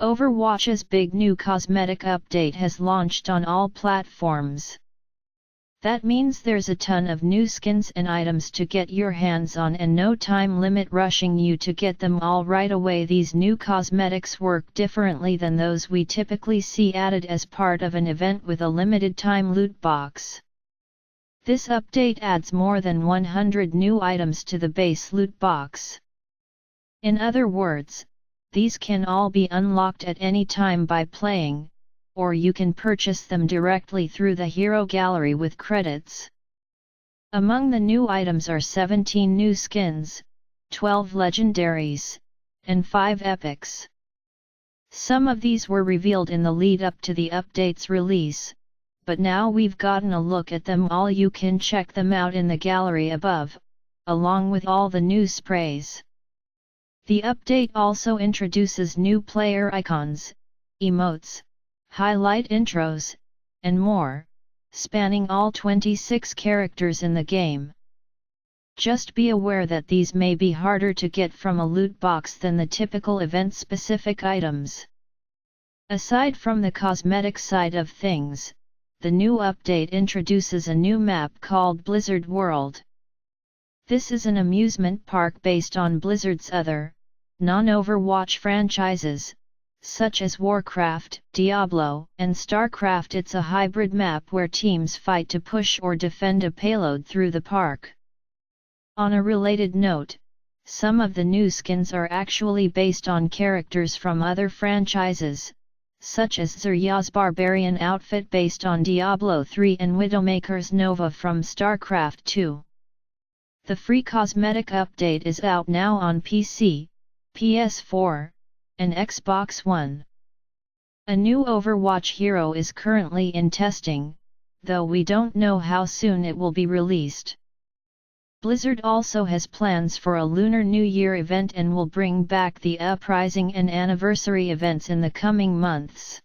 Overwatch's big new cosmetic update has launched on all platforms. That means there's a ton of new skins and items to get your hands on and no time limit rushing you to get them all right away. These new cosmetics work differently than those we typically see added as part of an event with a limited time loot box. This update adds more than 100 new items to the base loot box. In other words, these can all be unlocked at any time by playing, or you can purchase them directly through the Hero Gallery with credits. Among the new items are 17 new skins, 12 legendaries, and 5 epics. Some of these were revealed in the lead up to the update's release, but now we've gotten a look at them all. You can check them out in the gallery above, along with all the new sprays. The update also introduces new player icons, emotes, highlight intros, and more, spanning all 26 characters in the game. Just be aware that these may be harder to get from a loot box than the typical event-specific items. Aside from the cosmetic side of things, the new update introduces a new map called Blizzard World. This is an amusement park based on Blizzard's other, non-Overwatch franchises, such as Warcraft, Diablo, and StarCraft. It's a hybrid map where teams fight to push or defend a payload through the park. On a related note, some of the new skins are actually based on characters from other franchises, such as Zarya's Barbarian outfit based on Diablo 3 and Widowmaker's Nova from StarCraft 2. The free cosmetic update is out now on PC, PS4, and Xbox One. A new Overwatch hero is currently in testing, though we don't know how soon it will be released. Blizzard also has plans for a Lunar New Year event and will bring back the Uprising and Anniversary events in the coming months.